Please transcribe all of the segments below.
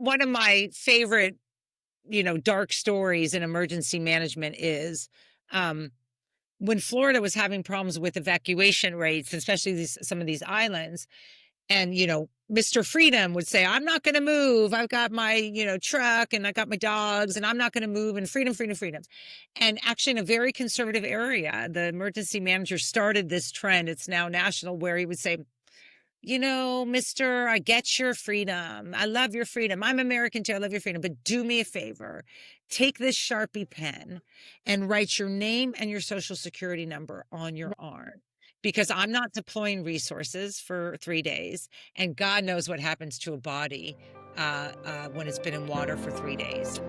one of my favorite, dark stories in emergency management is when Florida was having problems with evacuation rates, especially some of these islands. And, Mr. Freedom would say, I'm not going to move. I've got my, truck and I got my dogs and I'm not going to move, and freedom, freedom, freedom. And actually in a very conservative area, the emergency manager started this trend. It's now national, where he would say, Mister, I get your freedom. I love your freedom. I'm American too. I love your freedom. But do me a favor. Take this Sharpie pen and write your name and your social security number on your arm, because I'm not deploying resources for 3 days. And God knows what happens to a body when it's been in water for 3 days.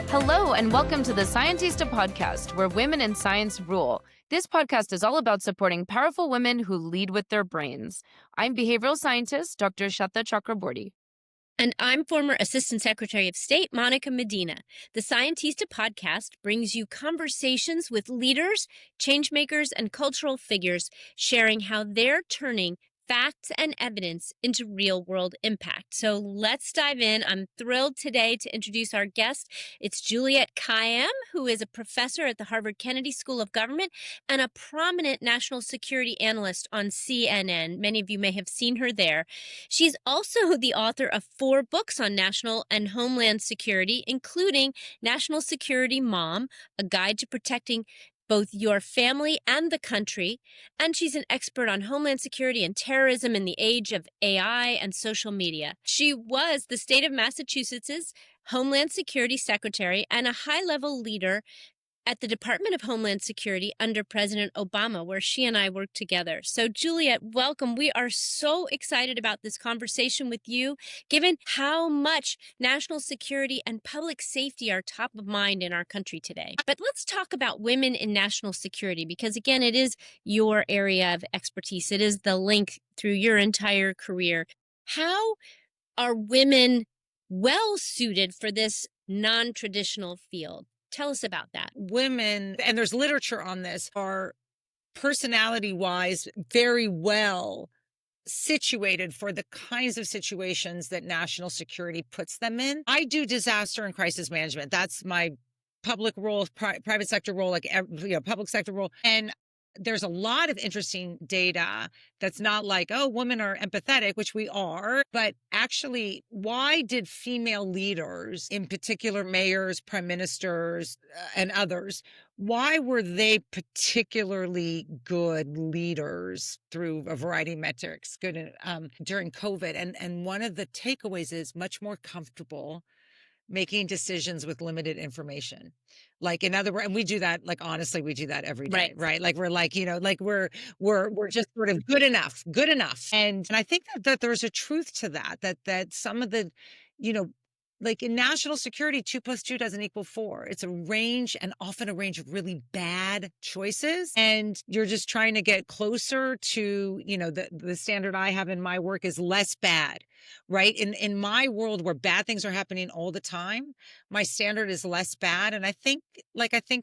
Hello, and welcome to the Scientista podcast, where women in science rule. This podcast is all about supporting powerful women who lead with their brains. I'm behavioral scientist, Dr. Shata Chakraborty. And I'm former Assistant Secretary of State, Monica Medina. The Scientista podcast brings you conversations with leaders, changemakers, and cultural figures, sharing how they're turning facts and evidence into real-world impact. So let's dive in. I'm thrilled today to introduce our guest. It's Juliette Kayyem, who is a professor at the Harvard Kennedy School of Government and a prominent national security analyst on CNN. Many of you may have seen her there. She's also the author of 4 books on national and homeland security, including National Security Mom, A Guide to Protecting both your family and the country. And she's an expert on homeland security and terrorism in the age of AI and social media. She was the state of Massachusetts' Homeland Security Secretary and a high-level leader at the Department of Homeland Security under President Obama, where she and I worked together. So Juliette, welcome. We are so excited about this conversation with you, given how much national security and public safety are top of mind in our country today. But let's talk about women in national security, because again, it is your area of expertise. It is the link through your entire career. How are women well suited for this non-traditional field? Tell us about that. Women, and there's literature on this, are personality-wise very well situated for the kinds of situations that national security puts them in. I do disaster and crisis management. That's my public role, private sector role, public sector role. And there's a lot of interesting data that's not like, oh, women are empathetic, which we are, but actually, why did female leaders, in particular mayors, prime ministers, and others, why were they particularly good leaders through a variety of metrics during COVID? And one of the takeaways is much more comfortable making decisions with limited information. Like, in other words, and we do that, like, honestly, we do that every day, right? Like, we're like, we're just sort of good enough. And I think that there's a truth to that some of the, like in national security, 2 + 2 doesn't equal 4. It's a range, and often a range of really bad choices. And you're just trying to get closer to, the standard I have in my work is less bad, right? In my world where bad things are happening all the time, my standard is less bad. And I think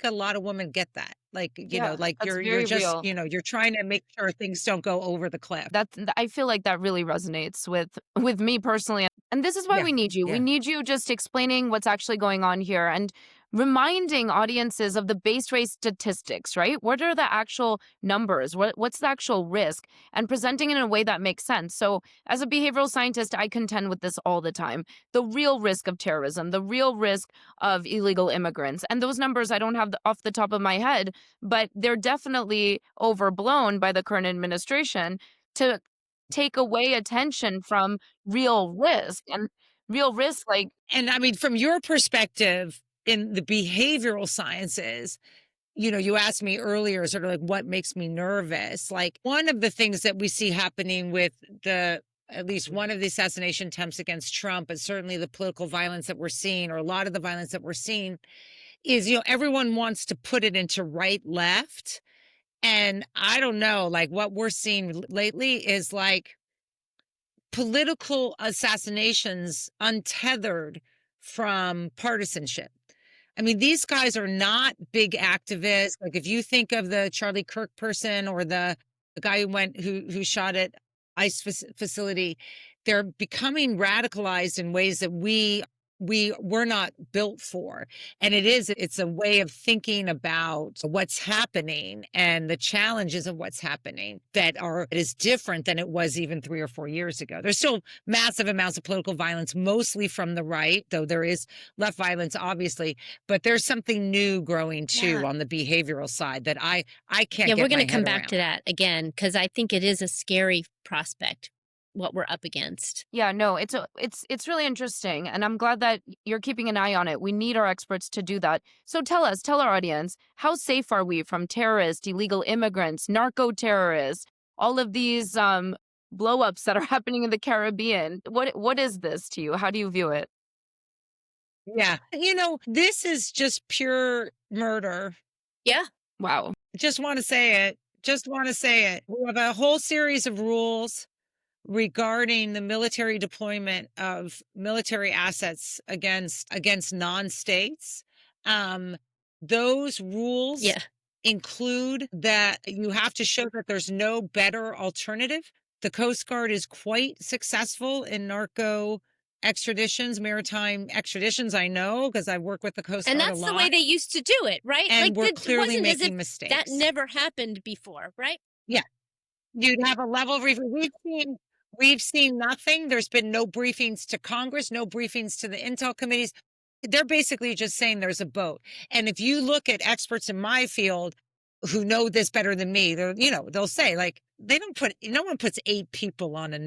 a lot of women get that. Like, you're just, real. You're trying to make sure things don't go over the cliff. I feel like that really resonates with me personally. And this is why we need you. Yeah. We need you just explaining what's actually going on here and reminding audiences of the base rate statistics, right? What are the actual numbers? What's the actual risk? And presenting it in a way that makes sense. So as a behavioral scientist, I contend with this all the time. The real risk of terrorism, the real risk of illegal immigrants. And those numbers I don't have off the top of my head, but they're definitely overblown by the current administration to take away attention from real risk. And real risk, And I mean, from your perspective in the behavioral sciences, you asked me earlier, sort of like, what makes me nervous? Like, one of the things that we see happening with at least one of the assassination attempts against Trump, and certainly the political violence that we're seeing, or a lot of the violence that we're seeing, is, everyone wants to put it into right, left. And I don't know, like, what we're seeing lately is like political assassinations untethered from partisanship. I mean, these guys are not big activists. Like if you think of the Charlie Kirk person or the guy who shot at ICE facility, they're becoming radicalized in ways that we were not built for. And it's a way of thinking about what's happening and the challenges of what's happening that is different than it was even 3 or 4 years ago. There's still massive amounts of political violence, mostly from the right, though there is left violence, obviously, but there's something new growing too Yeah. on the behavioral side that I can't Yeah, get we're my going to come head back to around. that again because I think it is a scary prospect what we're up against. Yeah, no, it's really interesting, and I'm glad that you're keeping an eye on it. We need our experts to do that. So tell our audience, how safe are we from terrorists, illegal immigrants, narco terrorists, all of these blow-ups that are happening in the Caribbean? What is this to you? How do you view it? Yeah. This is just pure murder. Yeah. Wow. Just want to say it. Just want to say it. We have a whole series of rules regarding the military deployment of military assets against non-states. Those rules Yeah. include that you have to show that there's no better alternative. The Coast Guard is quite successful in narco extraditions, maritime extraditions. I know because I work with the Coast And Guard a that's the way lot, they used to do it, right? and Like we're it clearly wasn't as if making that mistakes. never happened before, right? Yeah. You'd have a level of review. We've seen nothing. There's been no briefings to Congress, no briefings to the intel committees. They're basically just saying there's a boat. And if you look at experts in my field who know this better than me, they'll say like no one puts 8 people on a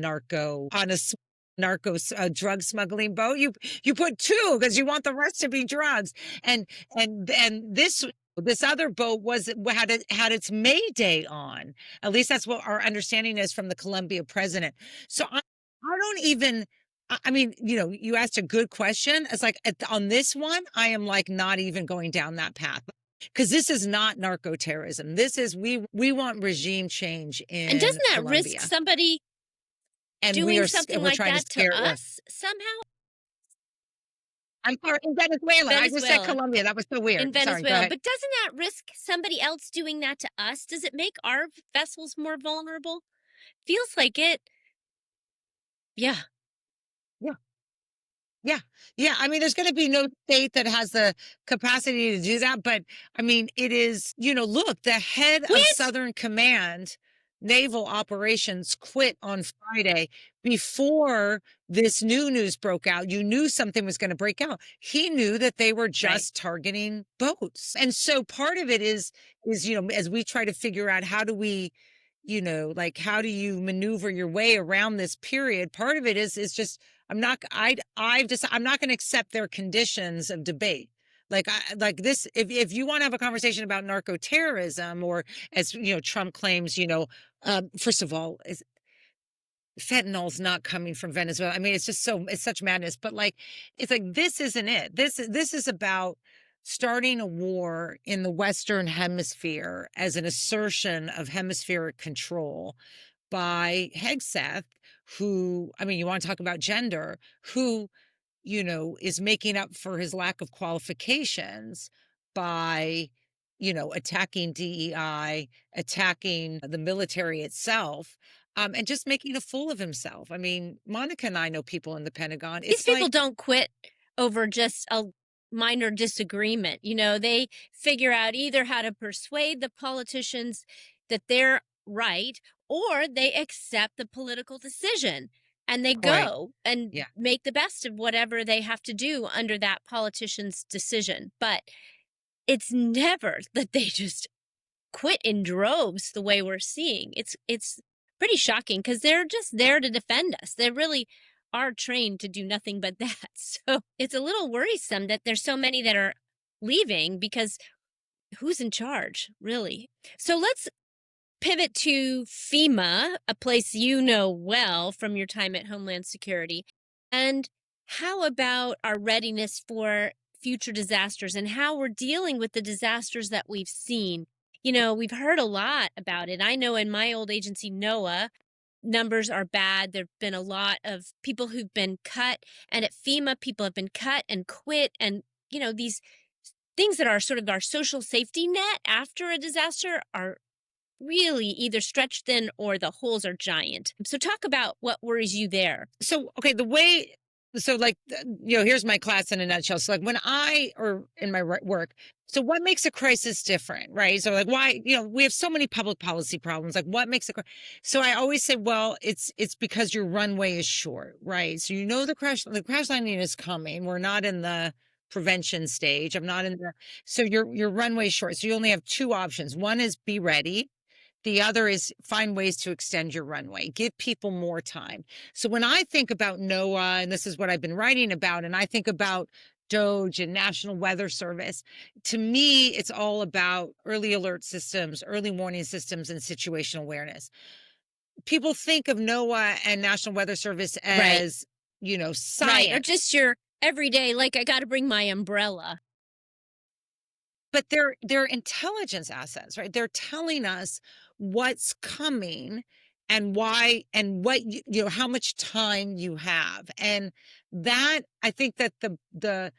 drug smuggling boat. You put 2 because you want the rest to be drugs. And this other boat had its Mayday on. At least that's what our understanding is from the Colombia president. So I don't even. I mean, you asked a good question. It's like on this one, I am like not even going down that path because this is not narco terrorism. This is we want regime change And in doesn't that risk Colombia, somebody and doing something we're like trying to that to scare them. us somehow? I'm sorry, in Venezuela. I just said Venezuela. Colombia. That was so weird. In Sorry, go Venezuela. ahead. But doesn't that risk somebody else doing that to us? Does it make our vessels more vulnerable? Feels like it. Yeah. Yeah. Yeah. Yeah. I mean, there's going to be no state that has the capacity to do that. But I mean, it is, look, the head of Quit. Southern Command Naval Operations quit on Friday before this new news broke out. You knew something was going to break out. He knew that they were just targeting boats. And so part of it is, as we try to figure out how do we, like how do you maneuver your way around this period? Part of it is just I'm not I'm not going to accept their conditions of debate. Like this, if you want to have a conversation about narco terrorism, or as Trump claims, first of all, fentanyl's not coming from Venezuela. I mean, it's such madness. But it's like this isn't it. This is about starting a war in the Western Hemisphere as an assertion of hemispheric control by Hegseth, who, I mean, you want to talk about gender, who, is making up for his lack of qualifications by, attacking DEI, attacking the military itself, and just making a fool of himself. I mean, Monica and I know people in the Pentagon. These people don't quit over just a minor disagreement. They figure out either how to persuade the politicians that they're right, or they accept the political decision and they Right. go and Yeah. make the best of whatever they have to do under that politician's decision. But it's never that they just quit in droves the way we're seeing. It's pretty shocking because they're just there to defend us. They really are trained to do nothing but that. So it's a little worrisome that there's so many that are leaving because who's in charge, really? So let's pivot to FEMA, a place you know well from your time at Homeland Security. And how about our readiness for future disasters and how we're dealing with the disasters that we've seen? We've heard a lot about it. I know in my old agency, NOAA, numbers are bad. There have been a lot of people who've been cut. And at FEMA, people have been cut and quit. And, these things that are sort of our social safety net after a disaster are really either stretched thin or the holes are giant. So talk about what worries you there. So, okay, here's my class in a nutshell. So, like, when or in my work, so what makes a crisis different, right? So, like, why, we have so many public policy problems. Like, what makes so I always say, well, it's because your runway is short, right? So, the crash landing is coming. We're not in the prevention stage. I'm not in the, so your runway is short. So, you only have two options. One is be ready. The other is find ways to extend your runway, give people more time. So when I think about NOAA, and this is what I've been writing about, and I think about DOGE and National Weather Service, to me, it's all about early alert systems, early warning systems, and situational awareness. People think of NOAA and National Weather Service Right. as, science. Right. Or just your everyday, like, I got to bring my umbrella. But they're intelligence assets, right? They're telling us what's coming and why and what how much time you have. And that, I think that the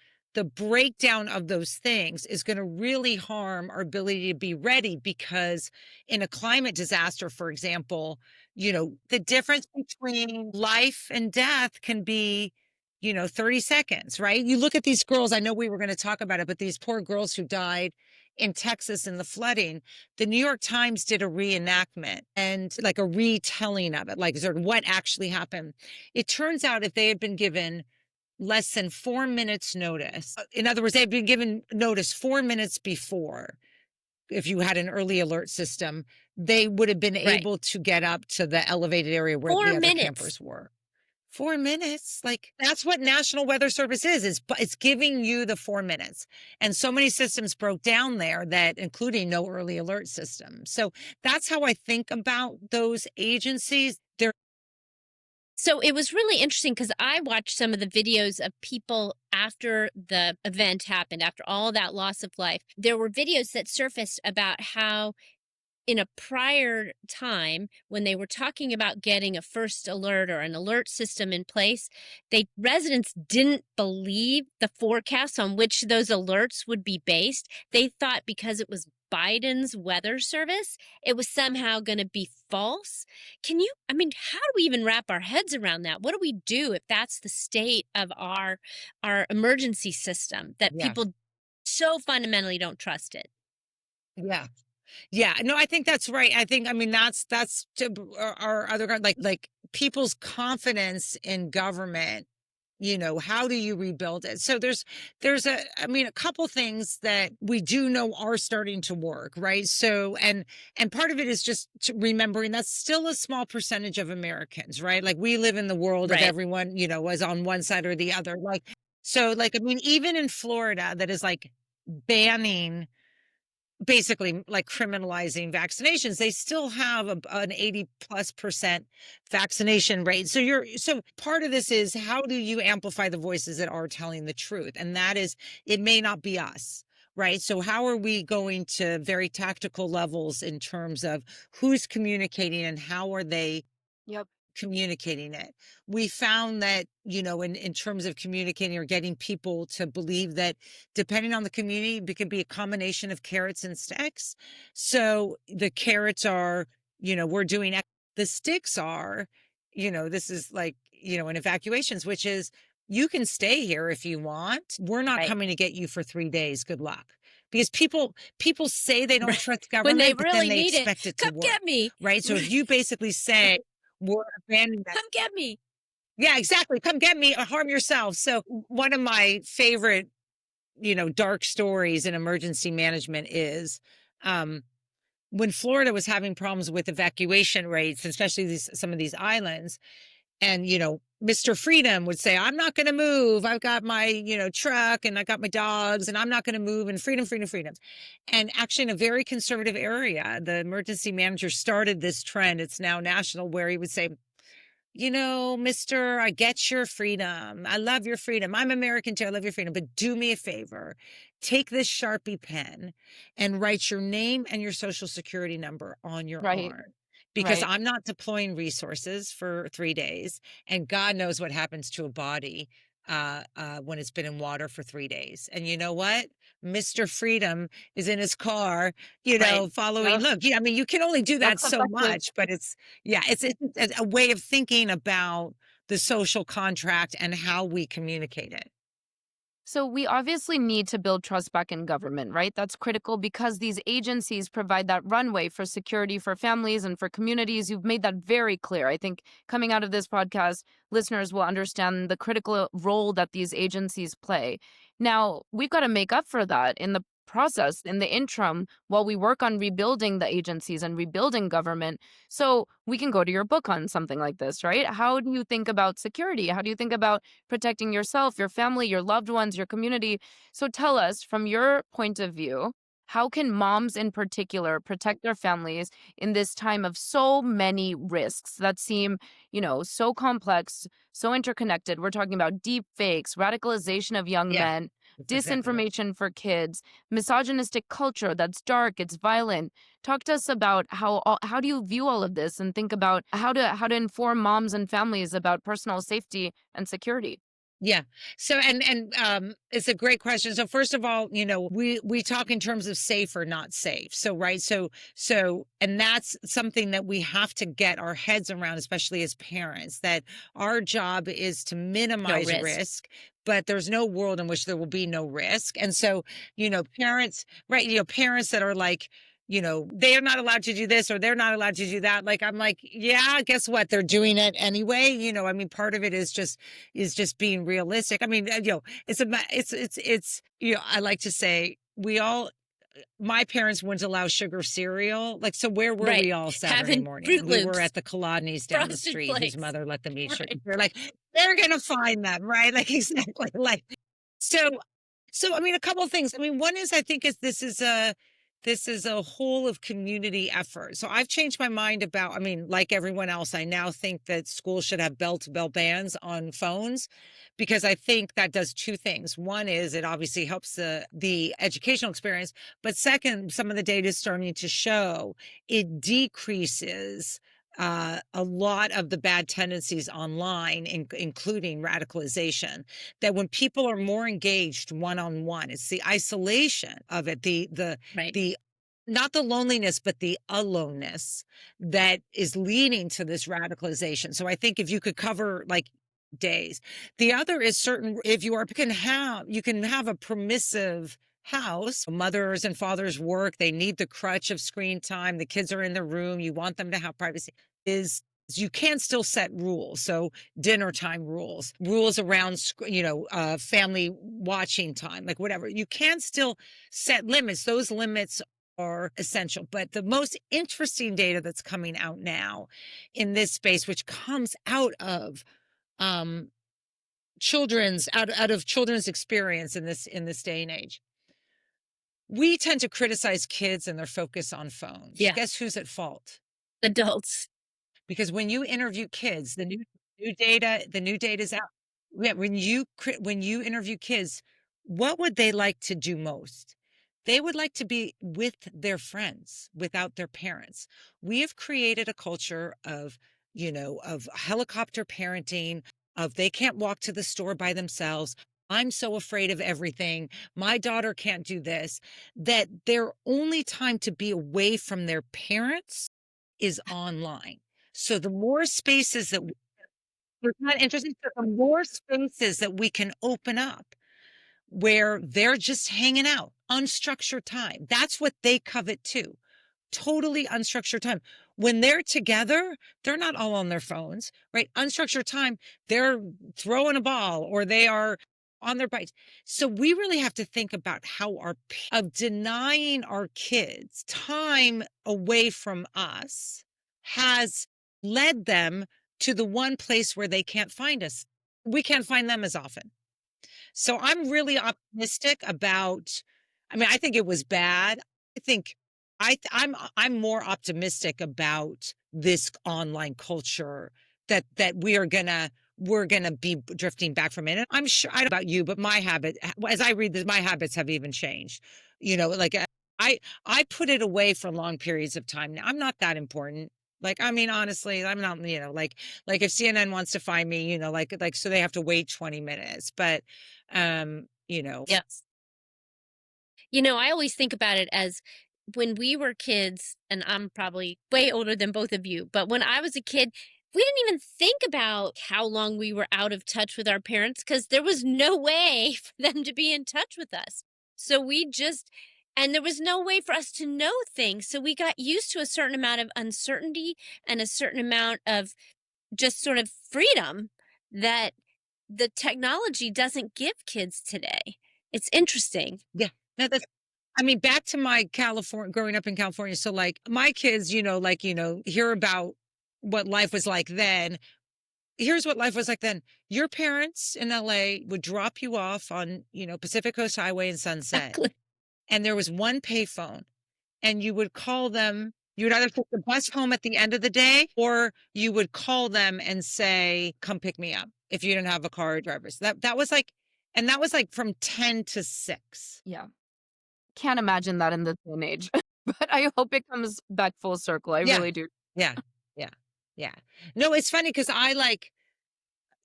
breakdown of those things is going to really harm our ability to be ready, because in a climate disaster, for example, the difference between life and death can be 30 seconds, right? You look at these girls, I know we were going to talk about it, but these poor girls who died in Texas in the flooding, the New York Times did a reenactment and like a retelling of it, like sort of what actually happened. It turns out if they had been given less than 4 minutes notice, in other words, they had been given notice 4 minutes before, if you had an early alert system, they would have been Right. able to get up to the elevated area where 4 the other minutes. campers were. 4 minutes, like that's what National Weather Service is it's giving you the 4 minutes. And so many systems broke down there, that including no early alert system. So that's how I think about those agencies. They're So it was really interesting because I watched some of the videos of people after the event happened, after all that loss of life. There were videos that surfaced about how in a prior time when they were talking about getting a first alert or an alert system in place, residents didn't believe the forecasts on which those alerts would be based. They thought because it was Biden's weather service, it was somehow going to be false. How do we even wrap our heads around that? What do we do if that's the state of our emergency system, that yeah, people so fundamentally don't trust it? yeah. Yeah, no, I think that's right. That's to our other like people's confidence in government. How do you rebuild it? So a couple things that we do know are starting to work, right? So, and part of it is just remembering that's still a small percentage of Americans, right? Like we live in the world of Right. everyone, was on one side or the other. Even in Florida, that is like banning, basically like criminalizing vaccinations, they still have an 80+% vaccination rate. So part of this is, how do you amplify the voices that are telling the truth? And that is, it may not be us, right? So how are we going to very tactical levels in terms of who's communicating and how are they Yep. communicating it? We found that, in terms of communicating or getting people to believe that, depending on the community, it could be a combination of carrots and sticks. So the carrots are, we're doing the sticks are, this is like, in evacuations, which is, you can stay here if you want. We're not Right. coming to get you for 3 days. Good luck. Because people say they don't Right. trust When they government, but then really they need it, expect it to come work. get me. Right. So if Right. you basically say, we're abandoning that. Come get me. Yeah, exactly. Come get me or harm yourself. So one of my favorite, dark stories in emergency management is, when Florida was having problems with evacuation rates, especially some of these islands, and, Mr. Freedom would say, I'm not going to move. I've got my, truck and I got my dogs and I'm not going to move, and freedom, freedom, freedom. And actually in a very conservative area, the emergency manager started this trend. It's now national, where he would say, Mister, I get your freedom. I love your freedom. I'm American too. I love your freedom. But do me a favor. Take this Sharpie pen and write your name and your social security number on your Right. arm. Because Right. I'm not deploying resources for 3 days. And God knows what happens to a body when it's been in water for 3 days. And you know what? Mr. Freedom is in his car, Right. following. Yep, Look, yeah, I mean, you can only do that that's so effective. much, but yeah, it's a way of thinking about the social contract and how we communicate it. So we obviously need to build trust back in government, right? That's critical because these agencies provide that runway for security for families and for communities. You've made that very clear. I think coming out of this podcast, listeners will understand the critical role that these agencies play. Now, we've got to make up for that in the process, in the interim, while we work on rebuilding the agencies and rebuilding government. So we can go to your book on something like this, right? How do you think about security? How do you think about protecting yourself, your family, your loved ones, your community? So tell us, from your point of view, how can moms in particular protect their families in this time of so many risks that seem, so complex, so interconnected? We're talking about deep fakes, radicalization of young Yeah, men, that's exactly right. disinformation for kids, misogynistic culture that's dark, it's violent. Talk to us about how do you view all of this and think about how to inform moms and families about personal safety and security. Yeah. So it's a great question. So first of all, we talk in terms of safe or not safe. So right. And that's something that we have to get our heads around, especially as parents, that our job is to No minimize risk. risk, but there's no world in which there will be no risk. And so, parents, right, parents that are like, they're not allowed to do this or they're not allowed to do that. Like, I'm like, yeah, guess what? They're doing it anyway. I mean, part of it is just being realistic. I mean, I like to say we all, my parents wouldn't allow sugar cereal. Like, so where were Right. we all Saturday Having morning? Fruit We were Loops, at the Kalodni's down the Frosted street, whose Flakes. mother let them eat sugar. Right. They're like, they're going to find them, right? Like, exactly. Like, so, I mean, a couple of things. I mean, one is I think is this is a whole of community effort. So I've changed my mind about, I mean, like everyone else, I now think that schools should have bell to bell bans on phones because I think that does two things. One is it obviously helps the educational experience, but second, some of the data is starting to show it decreases a lot of the bad tendencies online, including radicalization. That when people are more engaged one on one, it's the isolation of it, Right. the not the loneliness, but the aloneness that is leading to this radicalization. So I think if you could cover like days. The other is certain if you can have a permissive house. Mothers and fathers work, they need the crutch of screen time. The kids are in the room, you want them to have privacy. Is you can still set rules. So dinner time rules around, family watching time, like whatever. You can still set limits. Those limits are essential. But the most interesting data that's coming out now in this space, which comes um, out of children's experience in this day and age, we tend to criticize kids and their focus on phones. Yeah. Guess who's at fault? Adults. Because when you interview kids, the new data is out. Yeah, when you interview kids, what would they like to do most? They would like to be with their friends without their parents. We have created a culture of helicopter parenting, of they can't walk to the store by themselves. I'm so afraid of everything. My daughter can't do this, that their only time to be away from their parents is online. So the more spaces that it's not interesting. So the more spaces that we can open up where they're just hanging out, unstructured time. That's what they covet too. Totally unstructured time. When they're together, they're not all on their phones, right? Unstructured time, they're throwing a ball or they are on their bikes. So we really have to think about how of denying our kids time away from us has led them to the one place where they can't find us. We can't find them as often. So I'm really optimistic about, I mean, I think it was bad. I think I'm more optimistic about this online culture that we're gonna be drifting back from it. And I'm sure, I don't know about you, but as I read this, my habits have even changed. Like I I put it away for long periods of time now. I'm not that important. Like, I mean, honestly, I'm not, like if CNN wants to find me, so they have to wait 20 minutes. But, Yes. I always think about it as when we were kids, and I'm probably way older than both of you, but when I was a kid, we didn't even think about how long we were out of touch with our parents because there was no way for them to be in touch with us. So and there was no way for us to know things. So we got used to a certain amount of uncertainty and a certain amount of just sort of freedom that the technology doesn't give kids today. It's interesting. yeah, that's, I mean, back to my California, growing up in California. So like my kids, hear about what life was like then. Here's what life was like then. Your parents in LA would drop you off on, Pacific Coast Highway and Sunset. Exactly. And there was one payphone, and you would call them. You would either take the bus home at the end of the day, or you would call them and say, come pick me up if you didn't have a car or drivers. That was like, and that was like from 10 to 6. Yeah. Can't imagine that in this day and age. But I hope it comes back full circle. I Yeah. really do. Yeah. Yeah. Yeah. No, it's funny because I like,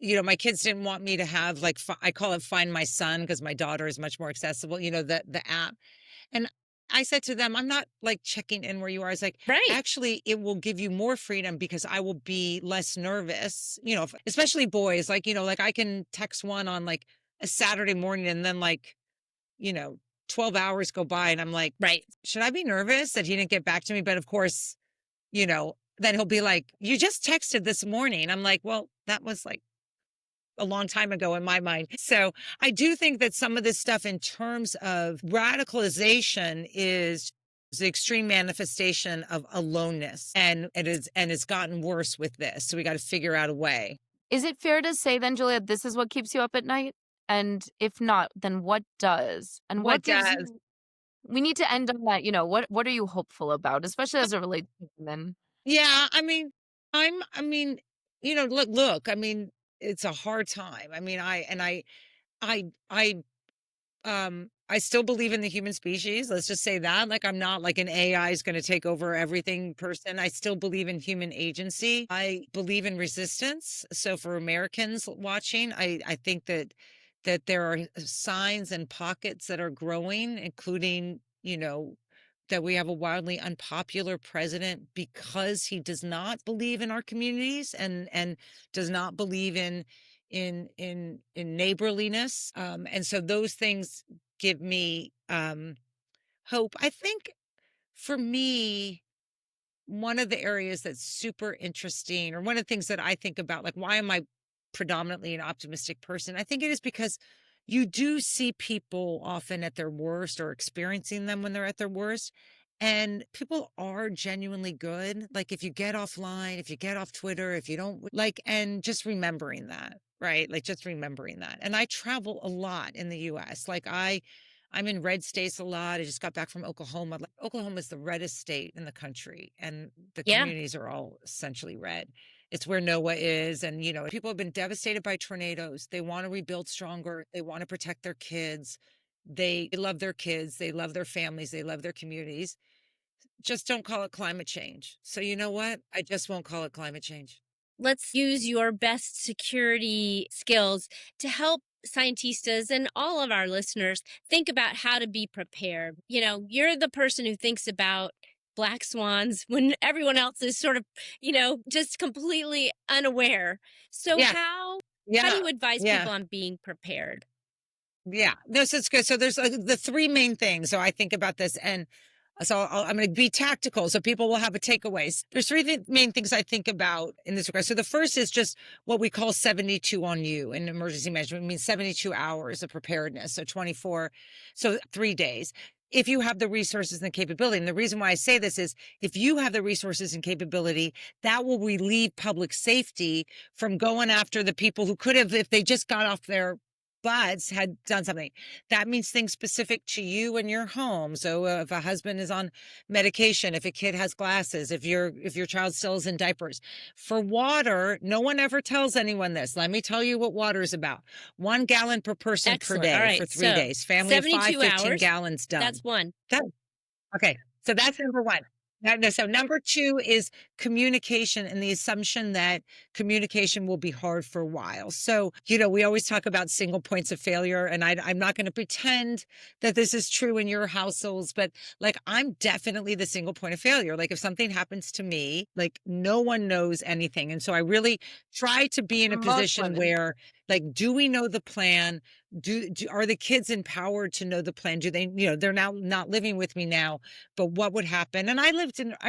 my kids didn't want me to have like, I call it Find My Son because my daughter is much more accessible, the app. And I said to them, I'm not like checking in where you are. I was like, Right. actually, it will give you more freedom because I will be less nervous, especially boys. Like I can text one on like a Saturday morning, and then like, you know, 12 hours go by and I'm like, Right. should I be nervous that he didn't get back to me? But of course, then he'll be like, you just texted this morning. I'm like, well, that was like a long time ago in my mind. So I do think that some of this stuff in terms of radicalization is the extreme manifestation of aloneness, and it's gotten worse with this. So we got to figure out a way. Is it fair to say then, Juliet, this is what keeps you up at night? And if not, then what does? And what What gives does? you we need to end on that, what are you hopeful about, especially as it relates to women? Yeah, I mean, I mean, look, I mean, it's a hard time. I mean, I, I I still believe in the human species. Let's just say that. Like, I'm not like an AI is going to take over everything person. I still believe in human agency. I believe in resistance. So for Americans watching, I think that there are signs and pockets that are growing, including, that we have a wildly unpopular president because he does not believe in our communities and does not believe in neighborliness. And so those things give me hope. I think for me, one of the areas that's super interesting, or one of the things that I think about, like, why am I predominantly an optimistic person? I think it is because you do see people often at their worst, or experiencing them when they're at their worst. And people are genuinely good. Like, if you get offline, if you get off Twitter, if you don't like, and just remembering that, right? Like, just remembering that. And I travel a lot in the US. Like, I'm in red states a lot. I just got back from Oklahoma. Like, Oklahoma is the reddest state in the country, and the Yeah. communities are all essentially red. It's where Noah is. And, people have been devastated by tornadoes. They want to rebuild stronger. They want to protect their kids. They love their kids. They love their families. They love their communities. Just don't call it climate change. So you know what? I just won't call it climate change. Let's use your best security skills to help scientistas and all of our listeners think about how to be prepared. You're the person who thinks about black swans when everyone else is sort of, just completely unaware. So Yeah. how do Yeah. you advise Yeah. people on being prepared? Yeah, no, so it's good. So there's the three main things. So I think about this, and so I'm going to be tactical, so people will have a takeaways. There's three main things I think about in this regard. So the first is just what we call 72 on you in emergency management. It means 72 hours of preparedness. So 24, so 3 days. If you have the resources and the capability. And the reason why I say this is, if you have the resources and capability, that will relieve public safety from going after the people who could have, if they just got off their butts, had done something. That means things specific to you and your home. So if a husband is on medication, if a kid has glasses, if your child still is in diapers. For water, no one ever tells anyone this. Let me tell you what water is about. 1 gallon per person per Excellent. All day right. for 3 So days. Family of 5, 72 15 hours. gallons done. That's one. That, okay. So that's number one. No, so number 2 is communication and the assumption that communication will be hard for a while. So, we always talk about single points of failure, and I'm not going to pretend that this is true in your households, but like I'm definitely the single point of failure. Like if something happens to me, like no one knows anything. And so I really try to be in a Most position women. where, like, do we know the plan? Are the kids empowered to know the plan? Do they, they're now not living with me now, but what would happen? And I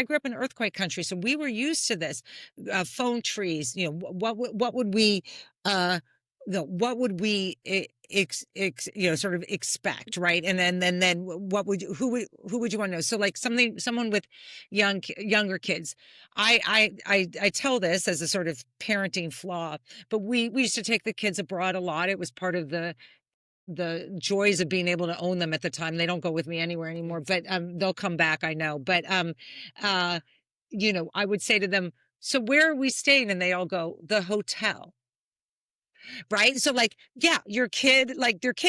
grew up in earthquake country, so we were used to this. Phone trees, what would we, uh, what would we sort of expect, right? And then what would who would you want to know? So like someone with younger kids, I tell this as a sort of parenting flaw, but we used to take the kids abroad a lot. It was part of the joys of being able to own them at the time. They don't go with me anywhere anymore, but they'll come back, I know. But uh I would say to them, so where are we staying? And they all go, the hotel. Right. So like, yeah, their kid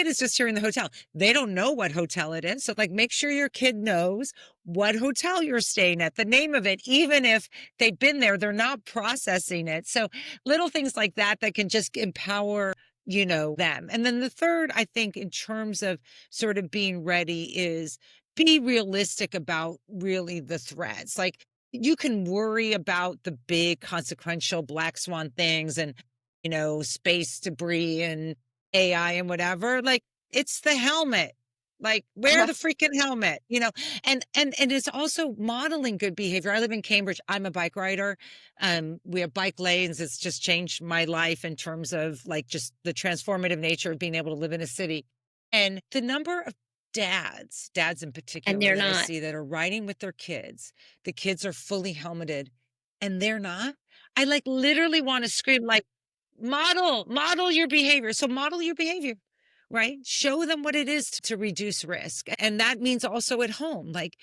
is just here in the hotel. They don't know what hotel it is. So like, make sure your kid knows what hotel you're staying at, the name of it, even if they've been there, they're not processing it. So little things like that can just empower, them. And then the third, I think, in terms of sort of being ready is be realistic about really the threats. Like you can worry about the big consequential black swan things and space debris and AI and whatever. Like it's the helmet. Like wear Yeah. the freaking helmet, and it's also modeling good behavior. I live in Cambridge. I'm a bike rider. We have bike lanes. It's just changed my life in terms of like just the transformative nature of being able to live in a city. And the number of dads in And particular they're that I not. see that are riding with their kids, the kids are fully helmeted and they're not. I like literally want to scream like, model your behavior. So model your behavior, right? Show them what it is to reduce risk. And that means also at home. Like,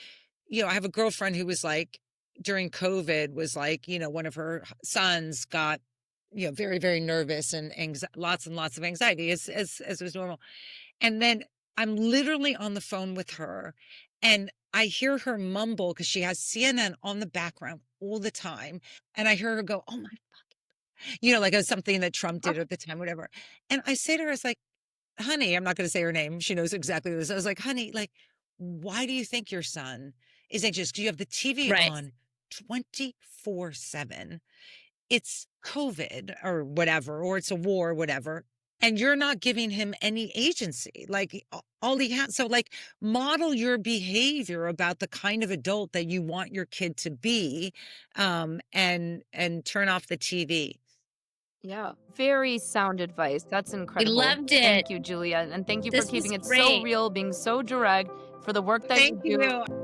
I have a girlfriend who was like, during COVID was like, one of her sons got, very, very nervous and lots and lots of anxiety as was normal. And then I'm literally on the phone with her and I hear her mumble because she has CNN on the background all the time. And I hear her go, oh my, like it was something that Trump did at the time, whatever. And I say to her, I was like, honey, I'm not going to say her name. She knows exactly this. I was like, honey, like, why do you think your son is anxious? Because you have the TV Right. on 24/7. It's COVID or whatever, or it's a war or whatever. And you're not giving him any agency. Like all he has. So like model your behavior about the kind of adult that you want your kid to be, and turn off the TV. Yeah, very sound advice. That's We incredible. loved it. Thank you, Juliette. And thank you for This was keeping it so great. real, being so direct, for the work that Thank you do. you.